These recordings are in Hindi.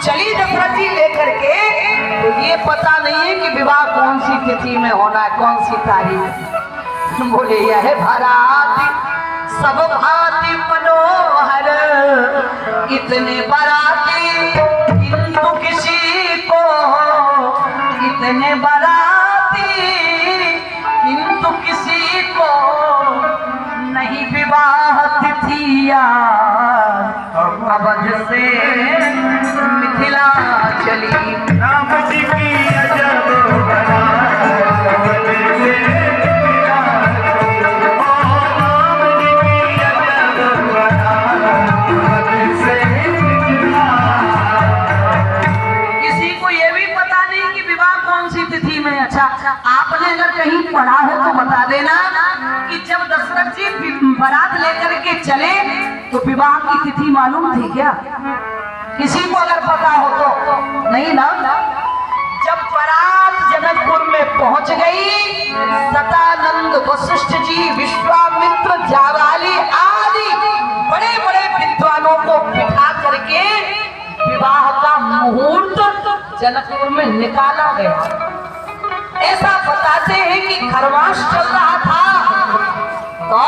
चली दशरथ जी लेकर के, तो ये पता नहीं है कि विवाह कौन सी तिथि में होना है, कौन सी तारीख। बोले यह भांति सब भांति मनोहर इतने बराती किंतु किसी को, इतने बराती किंतु किसी को नहीं विवाह तिथिया। अवध से मिथिला चली राम जी की अजब बरात, अवध से राम जी की अजब बरात, अवध से। किसी को ये भी पता नहीं कि विवाह कौन सी तिथि में। अच्छा, आपने अगर कहीं पढ़ा हो तो बता देना कि जब दशरथ जी बारात लेकर के चले तो विवाह की तिथि मालूम थी क्या? किसी को अगर पता हो तो नहीं ना। जब बारात जनकपुर में पहुंच गई, सतानंद वशिष्ठ जी, विश्वामित्र, जावाली आदि बड़े बड़े विद्वानों को बिठा करके विवाह का मुहूर्त जनकपुर में निकाला गया। ऐसा बताते हैं कि खरवास चल रहा था तो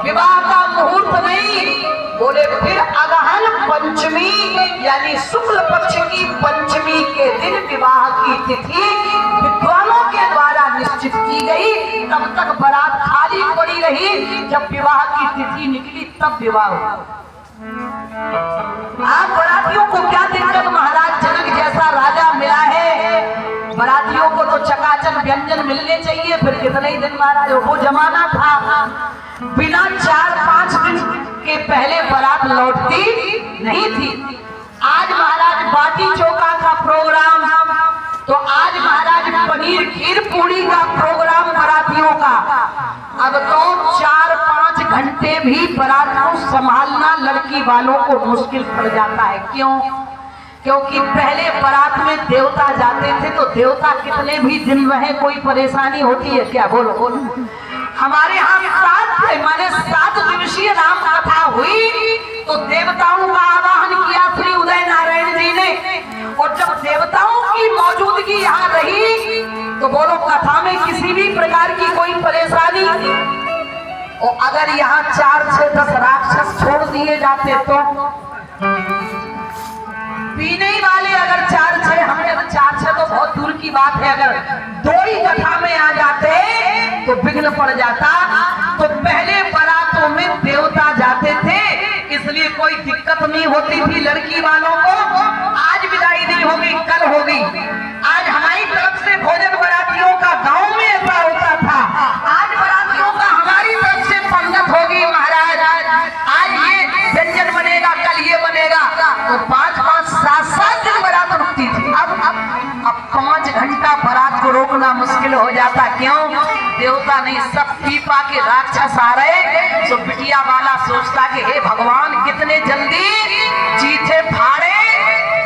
विवाह का मुहूर्त नहीं। बोले फिर अगहन पंचमी यानी शुक्ल पक्ष की पंचमी के दिन विवाह की तिथि विद्वानों के द्वारा निश्चित की गई। तब तक बारात खाली पड़ी रही, जब विवाह की तिथि निकली तब विवाह हुआ। आप बारातियों को क्या दिक्कत, महाराज जनक जैसा राजा मिला है, बारातियों को तो चकाचक व्यंजन मिलने चाहिए, फिर कितने ही दिन महाराज। वो जमाना था बिना 4-5 दिन के पहले बारात लौटती नहीं थी। आज महाराज बाटी चोखा का प्रोग्राम, तो आज महाराज पनीर खीर पूरी का प्रोग्राम बारातियों का। अब तो 4-5 घंटे भी बारात को संभालना लड़की वालों को मुश्किल पड़ जाता है। क्यों? क्योंकि पहले बारात में देवता जाते थे तो देवता कितने भी दिन रहे कोई परेशानी होती है क्या? बोलो बोलो। हमारे यहाँ 7 दिवसीय राम कथा हुई तो देवताओं का आवाहन किया श्री उदय नारायण जी ने, और जब देवताओं की मौजूदगी यहाँ रही तो बोलो कथा में किसी भी प्रकार की कोई परेशानी। और अगर यहाँ 4 से 10 राक्षस छोड़ दिए जाते तो पीने वाले अगर 4-6, हमने तो 4-6 तो बहुत दूर की बात है, अगर 2 ही कथा में आ जाते तो विघ्न पड़ जाता। तो पहले बारातों में देवता जाते थे, इसलिए कोई दिक्कत नहीं होती थी लड़की वालों को। आज विदाई नहीं होगी, कल होगी। आज हमारी तरफ से भोजन बारातियों का गांव में ऐसा होता था, आज बारातियों का हमारी तरफ से पंगत होगी महाराज। आज ये व्यंजन बनेगा, कल ये बनेगा, तो 5-5, 7-7 दिन बारात रुकती थी। अब 5 घंटा बारात को रोकना मुश्किल हो जाता। क्यों? देवता नहीं, सब पीपा के राक्षस आ रहे। तो बिटिया वाला सोचता कि हे भगवान कितने जल्दी चीथे फाड़े,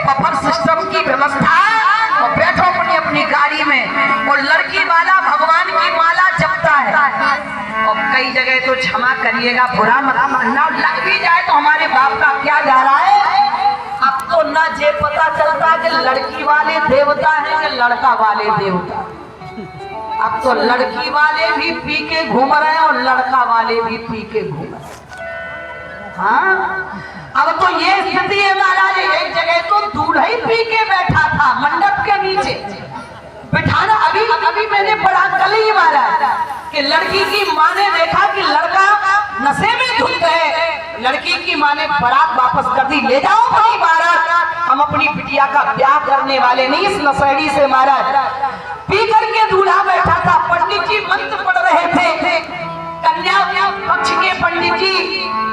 बफर सिस्टम की व्यवस्था, और बैठो अपनी अपनी गाड़ी में। और लड़की वाला भगवान की माला जपता है। और कई जगह तो क्षमा करिएगा, बुरा मत मानना, लग भी जाए तो हमारे बाप का क्या जा रहा है। अब तो ना ये पता चलता कि लड़की वाले देवता हैं कि लड़का वाले देवता। अब तो लड़की वाले भी पी के घूम रहे हैं और लड़का वाले भी पी के घूम रहे हैं। हाँ, अब तो ये स्थिति है महाराज। एक जगह तो दूल्हा ही पी के बैठा था मंडप के नीचे बिठाना। अभी मैंने पढ़ा कल ही महाराज कि लड़की की माँ ने देखा कि लड़का नशे में धुत है। लड़की की माँ ने बारात वापस कर दी, ले जाओ भाई बारात, हम अपनी बिटिया का ब्याह करने वाले नहीं इस नशेड़ी से। महाराज पी करके दूल्हा बैठा था, पंडित जी मंत्र पढ़ रहे थे, कन्या पक्ष के पंडित जी,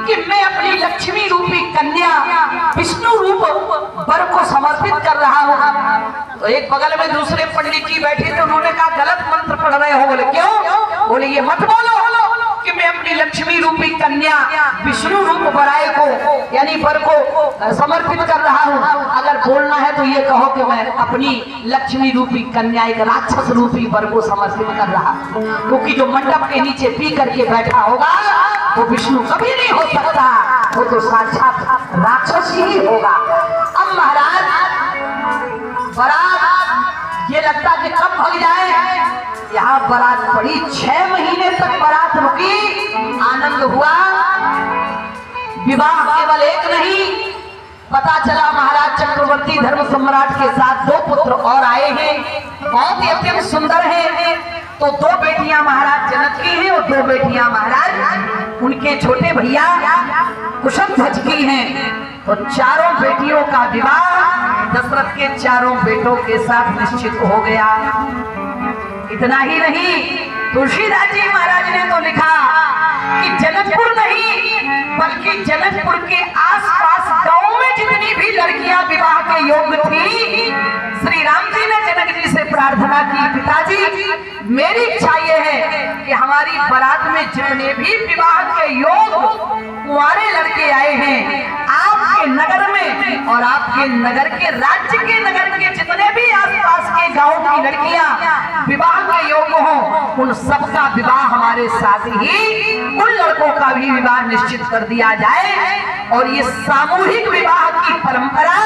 कि मैं अपनी लक्ष्मी रूपी कन्या विष्णु रूप वर को समर्पित कर रहा हूँ। तो एक बगल में दूसरे पंडित जी बैठे थे, उन्होंने कहा गलत मंत्र पढ़ रहे हो। बोले क्यों? बोले ये मत बोलो कि मैं अपनी लक्ष्मी रूपी कन्या विष्णु रूप वराय को यानी वर को समर्पित कर रहा हूँ। अगर बोलना है तो ये कहो कि मैं अपनी लक्ष्मी रूपी कन्या एक राक्षस रूपी वर को समर्पित कर रहा हूँ, क्योंकि जो मंडप के नीचे पी करके बैठा होगा वो विष्णु कभी नहीं हो सकता, वो तो साक्षात राक्षस ही होगा। अब महाराज लगता कि कब भग जाए। यहाँ बारात पड़ी, 6 महीने तक बारात रुकी, आनंद हुआ। विवाह केवल एक नहीं, पता चला महाराज चक्रवर्ती धर्म सम्राट के साथ 2 पुत्र और आए हैं, बहुत ही अत्यंत सुंदर हैं। तो 2 बेटियां महाराज जनक की हैं और 2 बेटियां महाराज उनके छोटे भैया कुशल ध्वज की हैं। तो चारों बेटियों का विवाह दशरथ के चारों बेटों के साथ निश्चित हो गया। इतना ही नहीं, तुलसीदास जी महाराज ने तो लिखा कि जनकपुर नहीं बल्कि जनकपुर के आसपास गांव में जितनी भी लड़कियां विवाह के योग्य थी, श्री राम जी ने जनक जी से प्रार्थना की, पिताजी मेरी इच्छा ये है कि हमारी बारात में जितने भी विवाह के योग्य कुंवारे लड़के आए हैं, आपके नगर में और आपके नगर के राज्य के नगर के जितने भी आसपास के गांव की लड़कियां विवाह के योग्य हों, उन सबका विवाह हमारे साथ ही उन लड़कों का भी विवाह निश्चित कर दिया जाए। और ये सामूहिक विवाह की परंपरा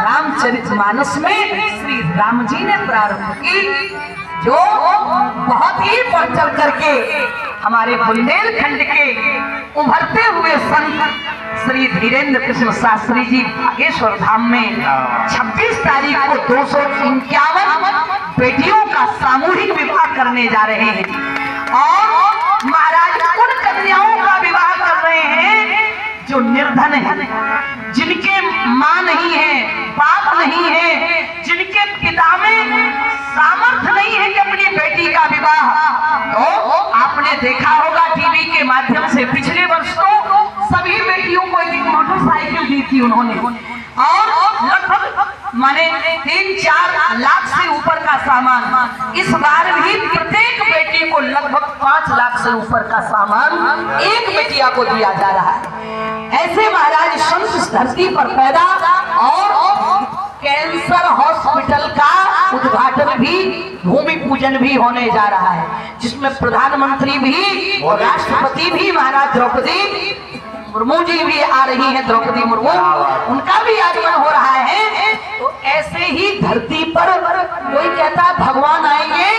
रामचरितमानस में श्री राम जी ने प्रारंभ की, जो बहुत ही बढ़ चढ़ करके हमारे बुंदेलखंड के उभरते हुए संत श्री धीरेन्द्र कृष्ण शास्त्री जी बागेश्वर धाम में 26 तारीख को 251 बेटियों का सामूहिक विवाह करने जा रहे हैं। और महाराज उन कन्याओं का विवाह कर रहे हैं जो निर्धन है, जिनके मां नहीं है, बाप नहीं है, जिनके पिता में सामर्थ्य नहीं है कि अपनी बेटी का विवाह। तो आपने देखा होगा टीवी के माध्यम से, पिछले वर्ष तो सभी बेटियों को एक मोटरसाइकिल दी थी उन्होंने, और लगभग माने 3-4 लाख से ऊपर का सामान। इस बार भी प्रत्येक बेटी को लगभग 5 लाख से ऊपर का सामान एक बेटिया को दिया जा रहा है। ऐसे महाराज संत इस धरती पर पैदा, और कैंसर हॉस्पिटल का उद्घाटन भी, भूमि पूजन भी होने जा रहा है, जिसमें प्रधानमंत्री भी और राष्ट्रपति भी महाराज द्रौपदी मुर्मू जी भी आ रही हैं, द्रौपदी मुर्मू, उनका भी आगमन हो रहा है। तो ऐसे ही धरती पर कोई कहता है भगवान आएंगे,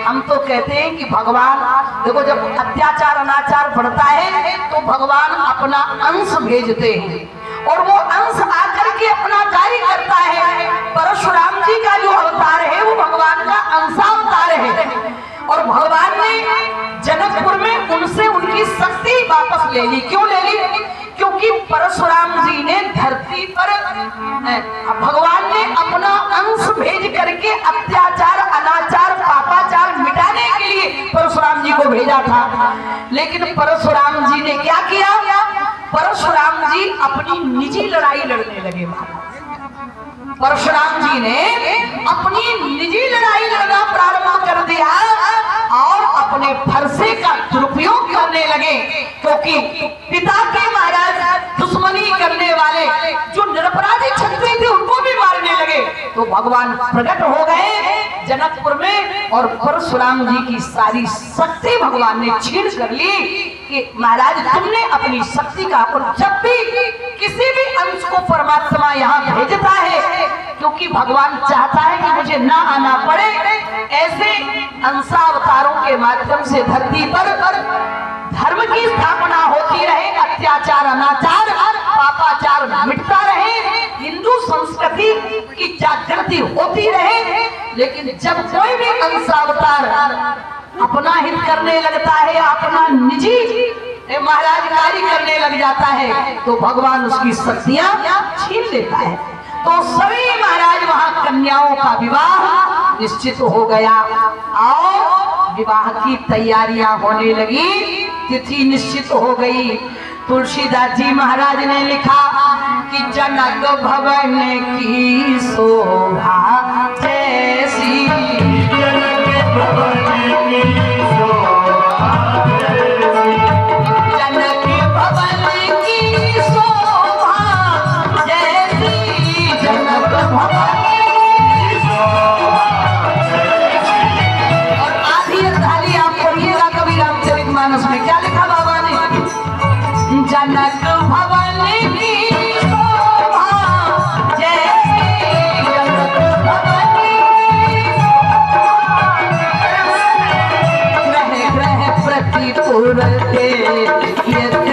हम तो कहते हैं कि भगवान देखो, जब अत्याचार अनाचार बढ़ता है तो भगवान अपना अंश भेजते हैं, और वो अंश आकर के अपना कार्य करता है। परशुराम जी का जो अवतार है वो भगवान का अंशावतार है, और भगवान ने जनकपुर में उनसे उनकी शक्ति वापस ले ली। क्यों ले ली? क्योंकि परशुराम जी ने धरती पर भगवान ने अपना अंश भेज करके अत्याचार अनाचार पापाचार मिटाने के लिए परशुराम जी को भेजा था। लेकिन परशुराम जी ने क्या किया? परशुराम जी अपनी निजी लड़ाई लड़ने लगे। परशुराम जी ने अपनी निजी लड़ाई लड़ना प्रारंभ कर दिया और अपने फरसे का दुरुपयोग करने लगे, क्योंकि पिता के महाराज दुश्मनी करने वाले जो निरपराधी क्षत्रिय थे उनको भी मारने लगे। तो भगवान प्रकट हो गए जनकपुर में, और परशुराम जी की सारी शक्ति भगवान ने छीन कर ली कि महाराज तुमने अपनी शक्ति का, और जब भी किसी भी अंश को परमात्मा यहाँ भेजता है क्योंकि भगवान चाहता है कि मुझे ना आना पड़े, ऐसे अंशावतारों के माध्यम से धरती पर धर्म की स्थापना होती रहे, अत्याचार अनाचार पापाचार मिटता रहे, हिंदू संस्कृति की जागृति होती रहे। लेकिन जब कोई भी अंशावतार अपना हित करने लगता है, अपना निजी महाराज कार्य करने लग जाता है, तो भगवान उसकी शक्तियां छीन लेता है। तो सभी महाराज वहां कन्याओं का विवाह निश्चित हो गया और विवाह की तैयारियां होने लगी, तिथि निश्चित हो गई। तुलसीदास जी महाराज ने लिखा कि जनक भवन की शोभा जैसी, जनक भवन की शोभा जैसी, जनक भवन की शोभा जैसी, जनक भवन की शोभा जैसी। और आधी थाली आप पढ़िएगा कभी रामचरितमानस में, क्या लिखा बाबा ने? जनक भवन की शोभा जैसी, औरतें ये